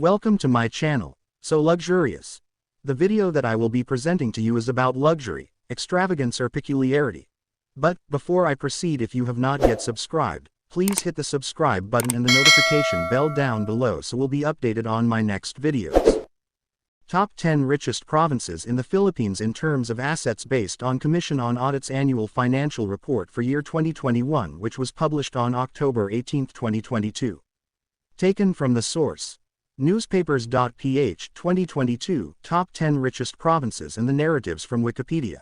Welcome to my channel, So Luxurious. The video that I will be presenting to you is about luxury, extravagance or peculiarity. But, before I proceed, if you have not yet subscribed, please hit the subscribe button and the notification bell down below so we'll be updated on my next videos. Top 10 Richest Provinces in the Philippines in terms of assets based on Commission on Audit's annual financial report for year 2021, which was published on October 18, 2022. Taken from the source, Newspapers.ph 2022, Top 10 Richest Provinces and the Narratives from Wikipedia.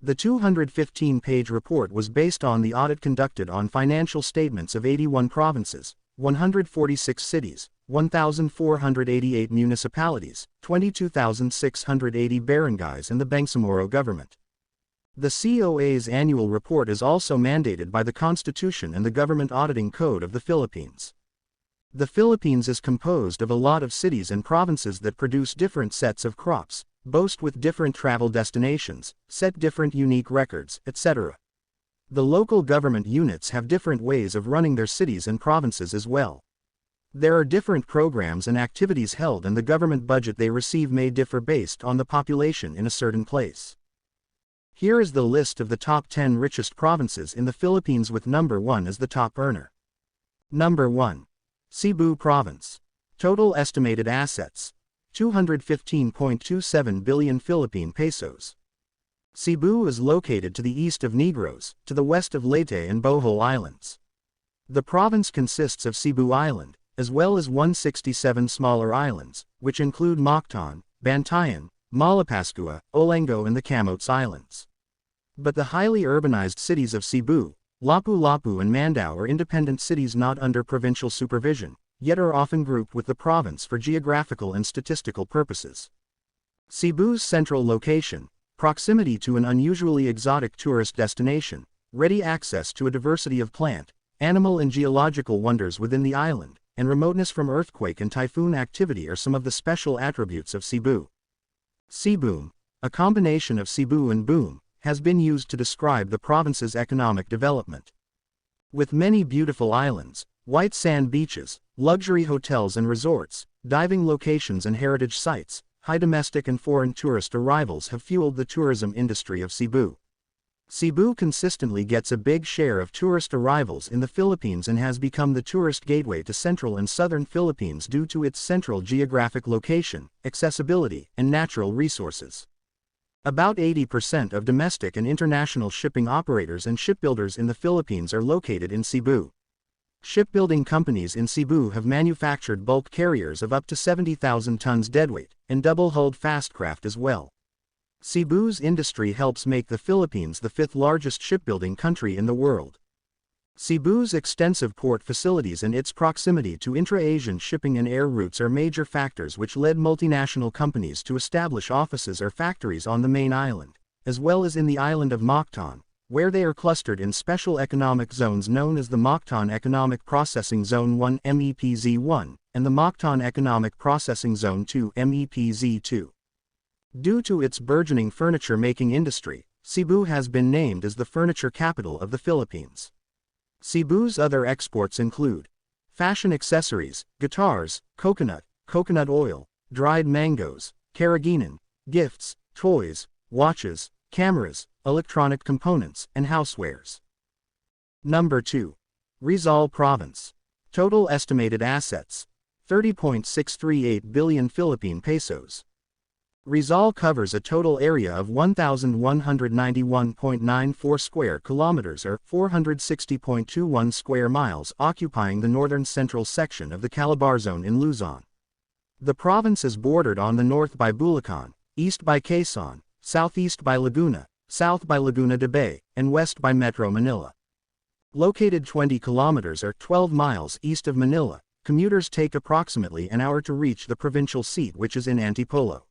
The 215-page report was based on the audit conducted on financial statements of 81 provinces, 146 cities, 1,488 municipalities, 22,680 barangays and the Bangsamoro government. The COA's annual report is also mandated by the Constitution and the Government Auditing Code of the Philippines. The Philippines is composed of a lot of cities and provinces that produce different sets of crops, boast with different travel destinations, set different unique records, etc. The local government units have different ways of running their cities and provinces as well. There are different programs and activities held, and the government budget they receive may differ based on the population in a certain place. Here is the list of the top 10 richest provinces in the Philippines with number 1 as the top earner. Number 1. CEBU Province. Total estimated assets: 215.27 billion Philippine pesos. CEBU is located to the east of Negros, to the west of Leyte and Bohol Islands. The province consists of CEBU Island, as well as 167 smaller islands, which include Mactan, Bantayan, Malapascua, Olango and the Camotes Islands. But the highly urbanized cities of CEBU, Lapu-Lapu and Mandaue are independent cities not under provincial supervision, yet are often grouped with the province for geographical and statistical purposes. CEBU's central location, proximity to an unusually exotic tourist destination, ready access to a diversity of plant, animal and geological wonders within the island, and remoteness from earthquake and typhoon activity are some of the special attributes of CEBU. CEBOOM, a combination of Cebu and boom, has been used to describe the province's economic development. With many beautiful islands, white sand beaches, luxury hotels and resorts, diving locations and heritage sites, high domestic and foreign tourist arrivals have fueled the tourism industry of CEBU. CEBU consistently gets a big share of tourist arrivals in the Philippines and has become the tourist gateway to central and southern Philippines due to its central geographic location, accessibility, and natural resources. About 80% of domestic and international shipping operators and shipbuilders in the Philippines are located in CEBU. Shipbuilding companies in CEBU have manufactured bulk carriers of up to 70,000 tons deadweight, and double-hulled fastcraft as well. CEBU's industry helps make the Philippines the 5th largest shipbuilding country in the world. CEBU's extensive port facilities and its proximity to intra-Asian shipping and air routes are major factors which led multinational companies to establish offices or factories on the main island, as well as in the island of Mactan, where they are clustered in special economic zones known as the Mactan Economic Processing Zone 1 MEPZ1, and the Mactan Economic Processing Zone 2 MEPZ2. Due to its burgeoning furniture-making industry, CEBU has been named as the furniture capital of the Philippines. CEBU's other exports include fashion accessories, guitars, coconut oil, dried mangoes, carrageenan, gifts, toys, watches, cameras, electronic components, and housewares. Number 2. RIZAL Province. Total estimated assets: 30.638 billion Philippine pesos. RIZAL covers a total area of 1,191.94 square kilometers or 460.21 square miles, occupying the northern central section of the Calabar Zone in Luzon. The province is bordered on the north by Bulacan, east by Quezon, southeast by Laguna, south by Laguna de Bay, and west by Metro Manila. Located 20 kilometers or 12 miles east of Manila, commuters take approximately an hour to reach the provincial seat, which is in Antipolo.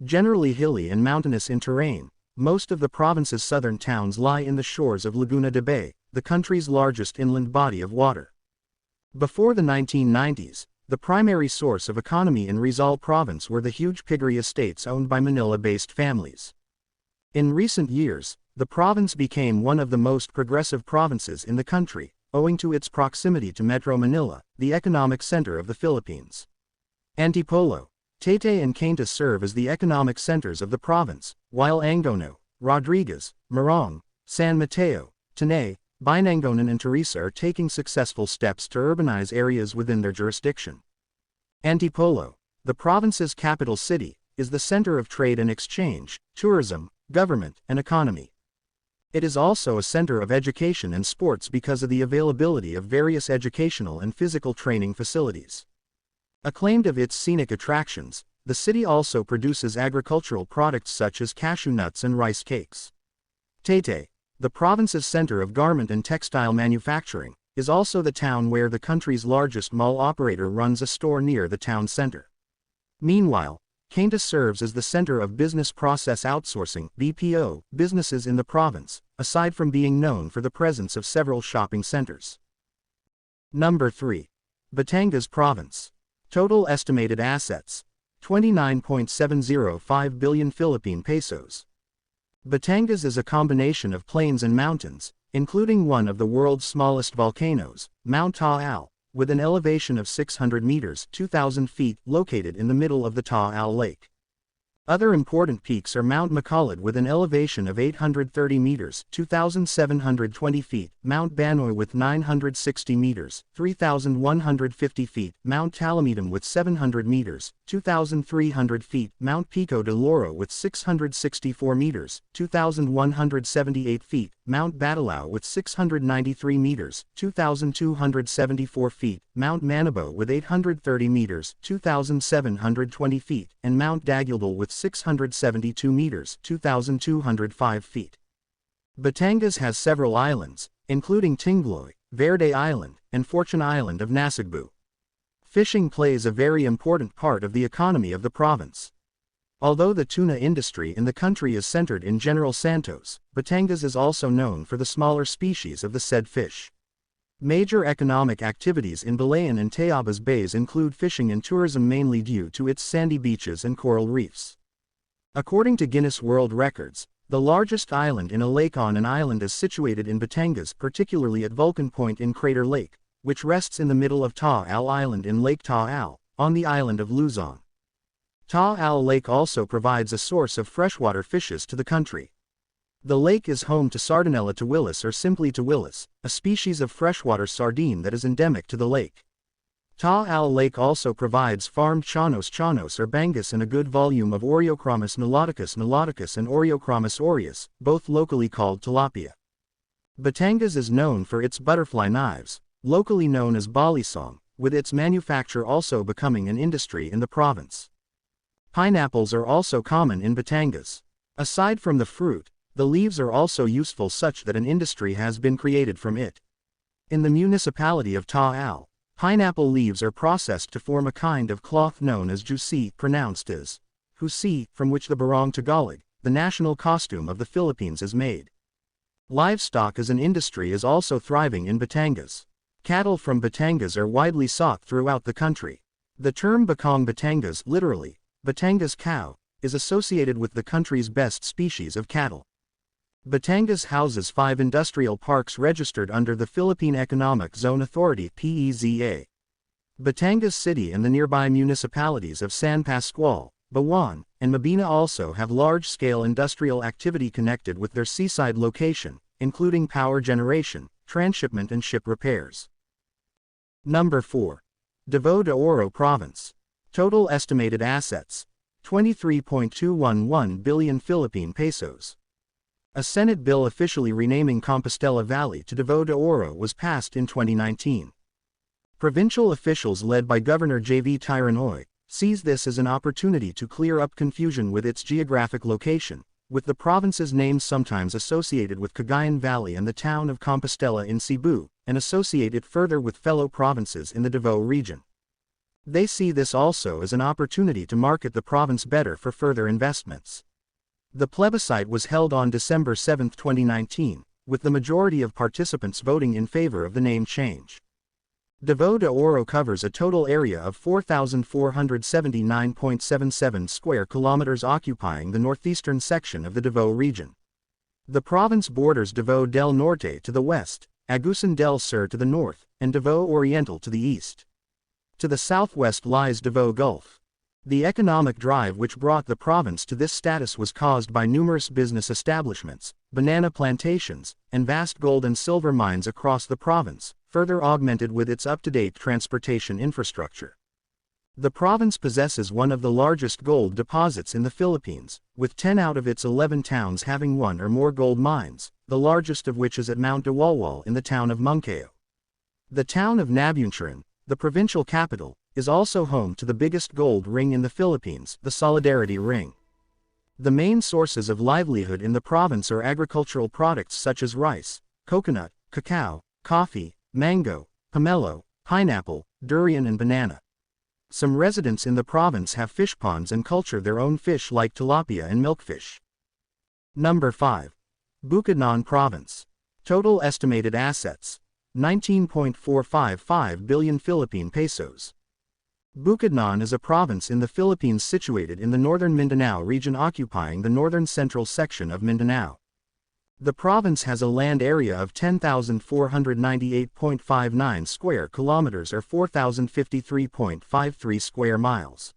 Generally hilly and mountainous in terrain, most of the province's southern towns lie in the shores of Laguna de Bay, the country's largest inland body of water. Before the 1990s, the primary source of economy in RIZAL province were the huge piggery estates owned by Manila-based families. In recent years, the province became one of the most progressive provinces in the country, owing to its proximity to Metro Manila, the economic center of the Philippines. Antipolo, Taytay and Cainta serve as the economic centers of the province, while Angono, Rodriguez, Morong, San Mateo, Tanay, Binangonan and Teresa are taking successful steps to urbanize areas within their jurisdiction. Antipolo, the province's capital city, is the center of trade and exchange, tourism, government, and economy. It is also a center of education and sports because of the availability of various educational and physical training facilities. Acclaimed of its scenic attractions, the city also produces agricultural products such as cashew nuts and rice cakes. Taytay, the province's center of garment and textile manufacturing, is also the town where the country's largest mall operator runs a store near the town center. Meanwhile, Cainta serves as the center of business process outsourcing (BPO) businesses in the province, aside from being known for the presence of several shopping centers. Number 3. Batangas Province. Total estimated assets: 29.705 billion Philippine pesos. Batangas is a combination of plains and mountains, including one of the world's smallest volcanoes, Mount Taal, with an elevation of 600 meters (2,000 feet) located in the middle of the Taal Lake. Other important peaks are Mount Macolod with an elevation of 830 meters (2,720 feet), Mount Banoy with 960 meters (3,150 feet), Mount Talamidam with 700 meters (2,300 feet), Mount Pico de Loro with 664 meters (2,178 feet), Mount Batalao with 693 meters (2,274 feet), Mount Manabo with 830 meters (2,720 feet), and Mount Daguildal with 672 meters (2,205 feet). Batangas has several islands, including Tingloy, Verde Island, and Fortune Island of Nasugbu. Fishing plays a very important part of the economy of the province. Although the tuna industry in the country is centered in General Santos, Batangas is also known for the smaller species of the said fish. Major economic activities in Balayan and Tayabas bays include fishing and tourism mainly due to its sandy beaches and coral reefs. According to Guinness World Records, the largest island in a lake on an island is situated in Batangas, particularly at Vulcan Point in Crater Lake, which rests in the middle of Taal Island in Lake Taal, on the island of Luzon. Taal Lake also provides a source of freshwater fishes to the country. The lake is home to Sardinella tuwilis or simply tuwilis, a species of freshwater sardine that is endemic to the lake. Taal Lake also provides farmed chanos or bangus and a good volume of Oreochromis niloticus and Oreochromis aureus, both locally called tilapia. Batangas is known for its butterfly knives, locally known as balisong, with its manufacture also becoming an industry in the province. Pineapples are also common in Batangas. Aside from the fruit, the leaves are also useful such that an industry has been created from it. In the municipality of Taal, pineapple leaves are processed to form a kind of cloth known as jusi, pronounced as husi, from which the barong Tagalog, the national costume of the Philippines, is made. Livestock as an industry is also thriving in Batangas. Cattle from Batangas are widely sought throughout the country. The term Bakong Batangas, literally, Batangas cow, is associated with the country's best species of cattle. Batangas houses 5 industrial parks registered under the Philippine Economic Zone Authority (PEZA). Batangas City and the nearby municipalities of San Pascual, Bawan, and Mabini also have large-scale industrial activity connected with their seaside location, including power generation, transshipment and ship repairs. Number 4. Davao de Oro Province. Total estimated assets: 23.211 billion Philippine pesos. A Senate bill officially renaming Compostela Valley to Davao de Oro was passed in 2019. Provincial officials led by Governor J.V. Tiranoy sees this as an opportunity to clear up confusion with its geographic location, with the province's name sometimes associated with Cagayan Valley and the town of Compostela in Cebu, and associate it further with fellow provinces in the Davao region. They see this also as an opportunity to market the province better for further investments. The plebiscite was held on December 7, 2019, with the majority of participants voting in favor of the name change. Davao de Oro covers a total area of 4,479.77 square kilometers, occupying the northeastern section of the Davao region. The province borders Davao del Norte to the west, Agusan del Sur to the north, and Davao Oriental to the east. To the southwest lies DAVAO Gulf. The economic drive which brought the province to this status was caused by numerous business establishments, banana plantations, and vast gold and silver mines across the province, further augmented with its up-to-date transportation infrastructure. The province possesses one of the largest gold deposits in the Philippines, with 10 out of its 11 towns having one or more gold mines, the largest of which is at Mount Diwalwal in the town of Mungkao. The town of Nabunturan, the provincial capital, is also home to the biggest gold ring in the Philippines, the Solidarity Ring. The main sources of livelihood in the province are agricultural products such as rice, coconut, cacao, coffee, mango, pomelo, pineapple, durian and banana. Some residents in the province have fish ponds and culture their own fish like tilapia and milkfish. Number 5. Bukidnon Province. Total estimated assets: 19.455 billion Philippine pesos. Bukidnon is a province in the Philippines situated in the northern Mindanao region occupying the northern central section of Mindanao. The province has a land area of 10,498.59 square kilometers or 4,053.53 square miles.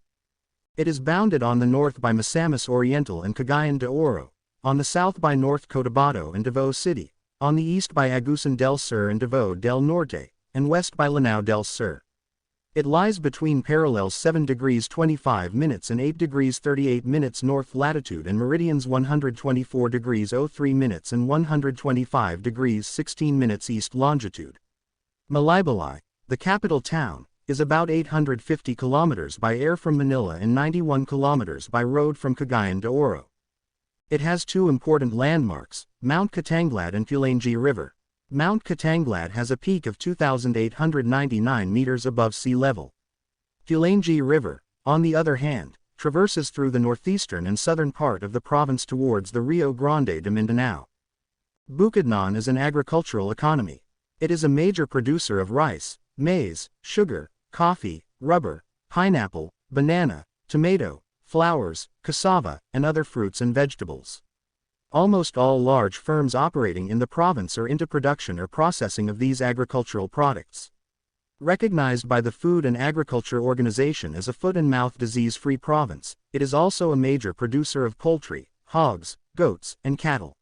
It is bounded on the north by Misamis Oriental and Cagayan de Oro, on the south by North Cotabato and Davao City, on the east by Agusan del Sur and Davao del Norte, and west by Lanao del Sur. It lies between parallels 7 degrees 25 minutes and 8 degrees 38 minutes north latitude and meridians 124 degrees 03 minutes and 125 degrees 16 minutes east longitude. Malaybalay, the capital town, is about 850 kilometers by air from Manila and 91 kilometers by road from Cagayan de Oro. It has two important landmarks, Mount Catanglad and Pulangi River. Mount Catanglad has a peak of 2,899 meters above sea level. Pulangi River, on the other hand, traverses through the northeastern and southern part of the province towards the Rio Grande de Mindanao. Bukidnon is an agricultural economy. It is a major producer of rice, maize, sugar, coffee, rubber, pineapple, banana, tomato, flowers, cassava, and other fruits and vegetables. Almost all large firms operating in the province are into production or processing of these agricultural products. Recognized by the Food and Agriculture Organization as a foot-and-mouth disease-free province, it is also a major producer of poultry, hogs, goats, and cattle.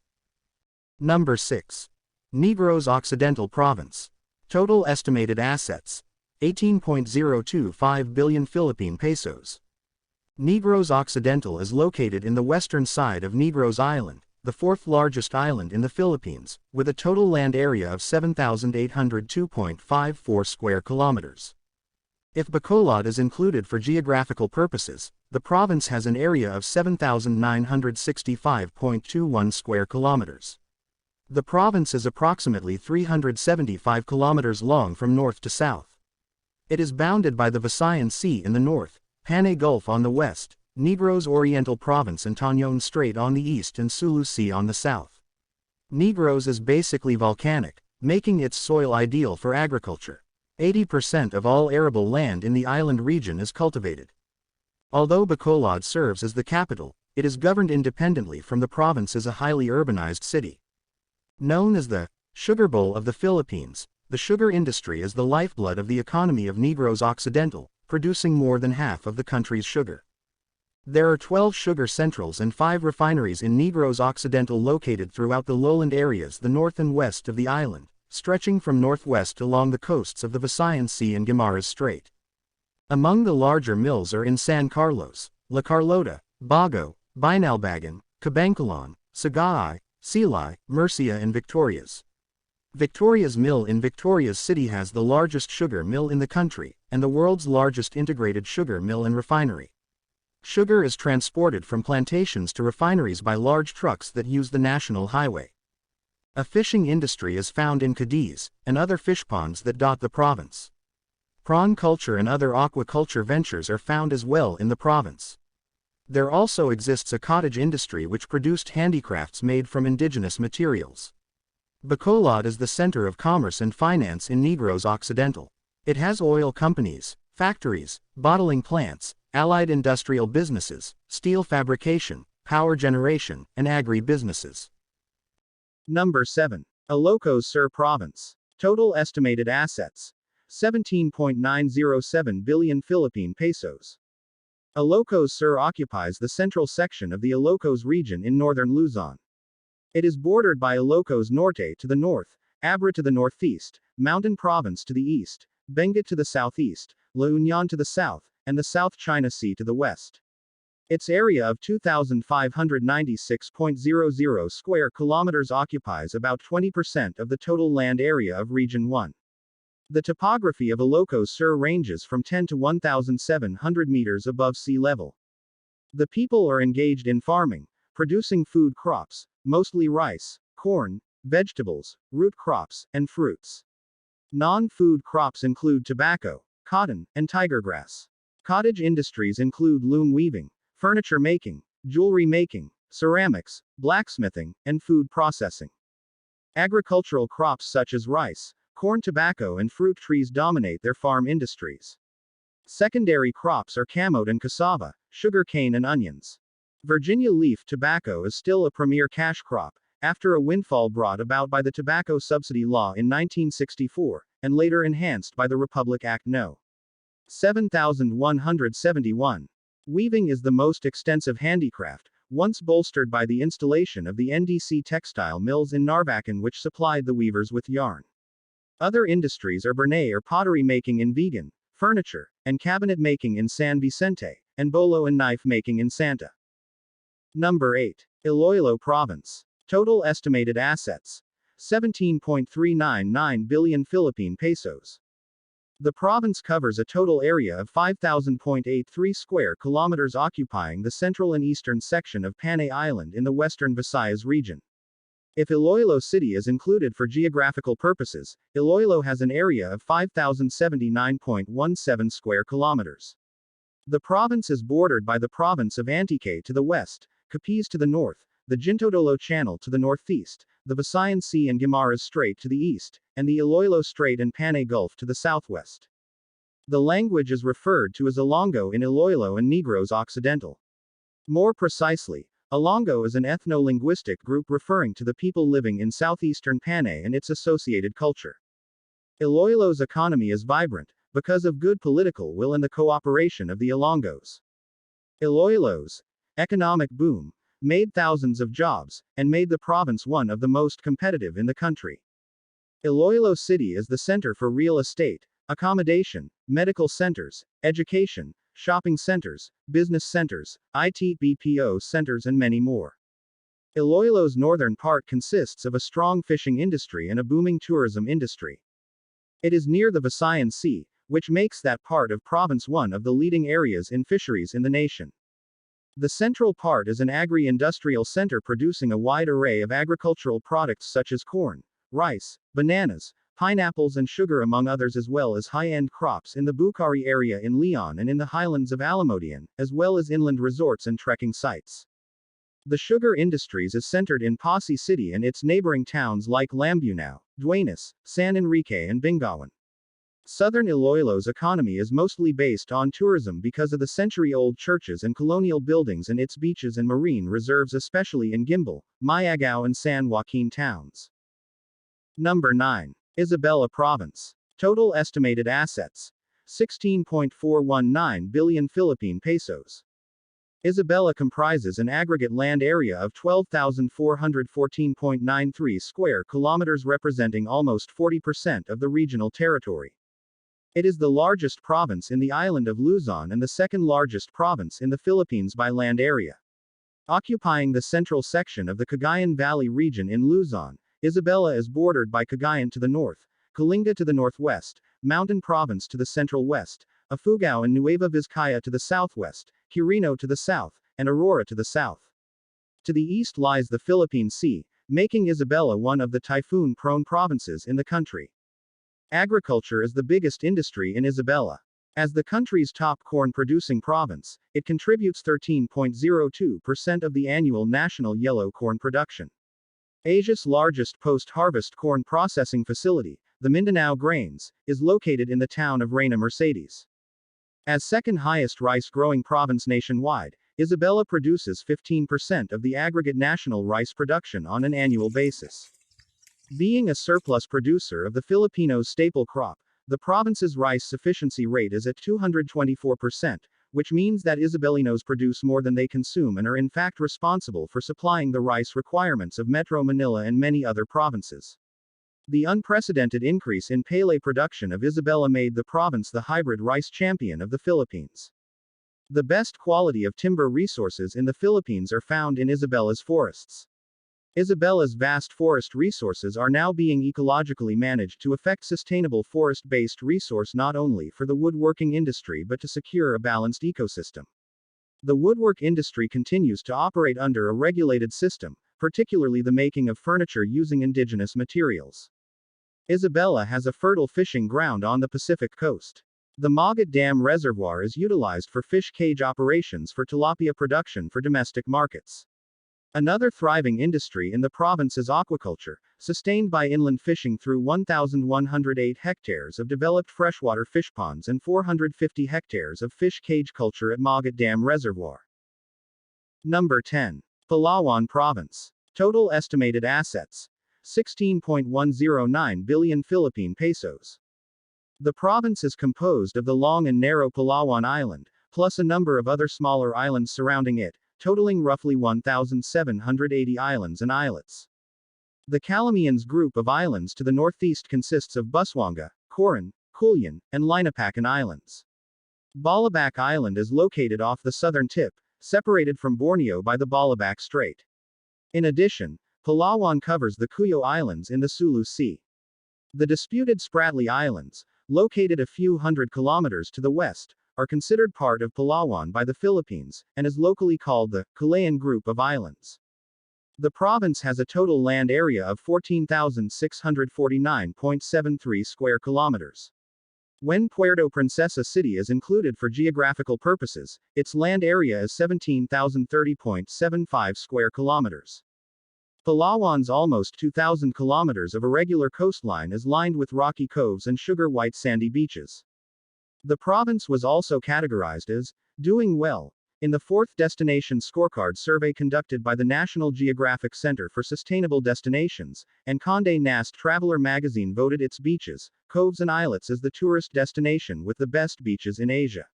Number 6. Negros Occidental Province. Total estimated assets: 18.025 billion Philippine pesos. Negros Occidental is located in the western side of Negros Island, the fourth largest island in the Philippines, with a total land area of 7,802.54 square kilometers. If Bacolod is included for geographical purposes, the province has an area of 7,965.21 square kilometers. The province is approximately 375 kilometers long from north to south. It is bounded by the Visayan Sea in the north, Panay Gulf on the west, Negros Oriental Province and Tañon Strait on the east and Sulu Sea on the south. Negros is basically volcanic, making its soil ideal for agriculture. 80% of all arable land in the island region is cultivated. Although Bacolod serves as the capital, it is governed independently from the province as a highly urbanized city. Known as the Sugar Bowl of the Philippines, the sugar industry is the lifeblood of the economy of Negros Occidental, producing more than half of the country's sugar. There are 12 sugar centrals and 5 refineries in Negros Occidental located throughout the lowland areas the north and west of the island, stretching from northwest along the coasts of the Visayan Sea and Guimaras Strait. Among the larger mills are in San Carlos, La Carlota, Bago, Binalbagan, Cabancalan, Sagaay, Silay, Murcia and Victorias. Victoria's mill in Victorias City has the largest sugar mill in the country, and the world's largest integrated sugar mill and refinery. Sugar is transported from plantations to refineries by large trucks that use the national highway. A fishing industry is found in Cadiz, and other fish ponds that dot the province. Prawn culture and other aquaculture ventures are found as well in the province. There also exists a cottage industry which produced handicrafts made from indigenous materials. Bacolod is the center of commerce and finance in Negros Occidental. It has oil companies, factories, bottling plants, allied industrial businesses, steel fabrication, power generation, and agri-businesses. Number 7. Ilocos Sur Province. Total estimated assets: 17.907 billion Philippine pesos. Ilocos Sur occupies the central section of the Ilocos region in northern Luzon. It is bordered by Ilocos Norte to the north, Abra to the northeast, Mountain Province to the east, Benguet to the southeast, La Union to the south, and the South China Sea to the west. Its area of 2,596.00 square kilometers occupies about 20% of the total land area of Region 1. The topography of Ilocos Sur ranges from 10 to 1,700 meters above sea level. The people are engaged in farming, producing food crops, mostly rice, corn, vegetables, root crops, and fruits. Non-food crops include tobacco, cotton, and tiger grass. Cottage industries include loom weaving, furniture making, jewelry making, ceramics, blacksmithing, and food processing. Agricultural crops such as rice, corn, tobacco, and fruit trees dominate their farm industries. Secondary crops are camote and cassava, sugar cane, and onions. Virginia leaf tobacco is still a premier cash crop, after a windfall brought about by the Tobacco Subsidy Law in 1964, and later enhanced by the Republic Act No. 7171. Weaving is the most extensive handicraft, once bolstered by the installation of the NDC textile mills in Narvacan, which supplied the weavers with yarn. Other industries are bernay or pottery making in Vigan, furniture and cabinet making in San Vicente, and bolo and knife making in Santa. Number 8. Iloilo Province. Total estimated assets: 17.399 billion Philippine pesos. The province covers a total area of 5,000.83 square kilometers, occupying the central and eastern section of Panay Island in the western Visayas region. If Iloilo City is included for geographical purposes, Iloilo has an area of 5,079.17 square kilometers. The province is bordered by the province of Antique to the west, Capiz to the north, the Jintodolo Channel to the northeast, the Visayan Sea and Guimaras Strait to the east, and the Iloilo Strait and Panay Gulf to the southwest. The language is referred to as Ilonggo in Iloilo and Negros Occidental. More precisely, Ilonggo is an ethno-linguistic group referring to the people living in southeastern Panay and its associated culture. Iloilo's economy is vibrant, because of good political will and the cooperation of the Ilonggos. Iloilo's economic boom made thousands of jobs, and made the province one of the most competitive in the country. Iloilo City is the center for real estate, accommodation, medical centers, education, shopping centers, business centers, IT BPO centers, and many more. Iloilo's northern part consists of a strong fishing industry and a booming tourism industry. It is near the Visayan Sea, which makes that part of province one of the leading areas in fisheries in the nation. The central part is an agri-industrial center producing a wide array of agricultural products such as corn, rice, bananas, pineapples, and sugar, among others, as well as high-end crops in the Bucari area in Leon and in the highlands of Alamodian, as well as inland resorts and trekking sites. The sugar industries is centered in Pasay City and its neighboring towns like Lambunao, Duenas, San Enrique, and Bingawan. Southern Iloilo's economy is mostly based on tourism because of the century-old churches and colonial buildings and its beaches and marine reserves, especially in Gimbal, Mayagao, and San Joaquin towns. Number 9. Isabela Province. Total estimated assets: 16.419 billion Philippine pesos. Isabela comprises an aggregate land area of 12,414.93 square kilometers, representing almost 40% of the regional territory. It is the largest province in the island of Luzon and the second largest province in the Philippines by land area. Occupying the central section of the Cagayan Valley region in Luzon, Isabela is bordered by Cagayan to the north, Kalinga to the northwest, Mountain Province to the central west, Ifugao and Nueva Vizcaya to the southwest, Quirino to the south, and Aurora to the south. To the east lies the Philippine Sea, making Isabela one of the typhoon-prone provinces in the country. Agriculture is the biggest industry in Isabela. As the country's top corn-producing province, it contributes 13.02% of the annual national yellow corn production. Asia's largest post-harvest corn processing facility, the Mindanao Grains, is located in the town of Reyna Mercedes. As second highest rice-growing province nationwide, Isabela produces 15% of the aggregate national rice production on an annual basis. Being a surplus producer of the Filipino staple crop, the province's rice sufficiency rate is at 224%, which means that Isabelinos produce more than they consume and are in fact responsible for supplying the rice requirements of Metro Manila and many other provinces. The unprecedented increase in Pele production of Isabela made the province the hybrid rice champion of the Philippines. The best quality of timber resources in the Philippines are found in Isabela's forests. Isabela's vast forest resources are now being ecologically managed to effect sustainable forest-based resource not only for the woodworking industry but to secure a balanced ecosystem. The woodwork industry continues to operate under a regulated system, particularly the making of furniture using indigenous materials. Isabela has a fertile fishing ground on the Pacific coast. The Magat Dam Reservoir is utilized for fish cage operations for tilapia production for domestic markets. Another thriving industry in the province is aquaculture, sustained by inland fishing through 1,108 hectares of developed freshwater fish ponds and 450 hectares of fish cage culture at Magat Dam Reservoir. Number 10. Palawan Province. Total estimated assets: 16.109 billion Philippine pesos. The province is composed of the long and narrow Palawan Island, plus a number of other smaller islands surrounding it, totaling roughly 1,780 islands and islets. The Calamians group of islands to the northeast consists of Busuanga, Coron, Culion, and Linapacan Islands. Balabac Island is located off the southern tip, separated from Borneo by the Balabac Strait. In addition, Palawan covers the Cuyo Islands in the Sulu Sea. The disputed Spratly Islands, located a few hundred kilometers to the west, are considered part of Palawan by the Philippines, and is locally called the Calayan Group of Islands. The province has a total land area of 14,649.73 square kilometers. When Puerto Princesa City is included for geographical purposes, its land area is 17,030.75 square kilometers. Palawan's almost 2,000 kilometers of irregular coastline is lined with rocky coves and sugar-white sandy beaches. The province was also categorized as doing well in the 4th Destination Scorecard survey conducted by the National Geographic Center for Sustainable Destinations, and Condé Nast Traveler magazine voted its beaches, coves and islets as the tourist destination with the best beaches in Asia.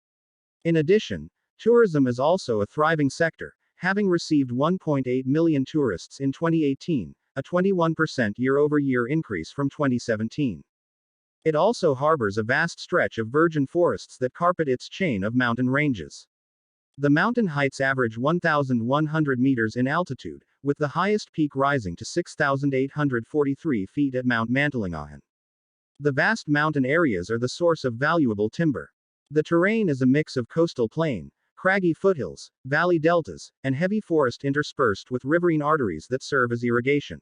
In addition, tourism is also a thriving sector, having received 1.8 million tourists in 2018, a 21% year-over-year increase from 2017. It also harbors a vast stretch of virgin forests that carpet its chain of mountain ranges. The mountain heights average 1,100 meters in altitude, with the highest peak rising to 6,843 feet at Mount Mantalingahan. The vast mountain areas are the source of valuable timber. The terrain is a mix of coastal plain, craggy foothills, valley deltas, and heavy forest interspersed with riverine arteries that serve as irrigation.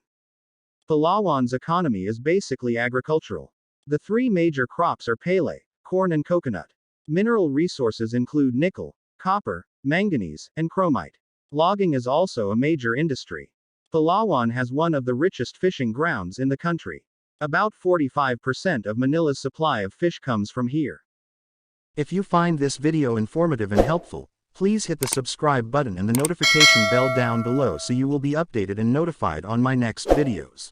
Palawan's economy is basically agricultural. The three major crops are pele, corn and coconut. Mineral resources include nickel, copper, manganese, and chromite. Logging is also a major industry. Palawan has one of the richest fishing grounds in the country. About 45% of Manila's supply of fish comes from here. If you find this video informative and helpful, please hit the subscribe button and the notification bell down below so you will be updated and notified on my next videos.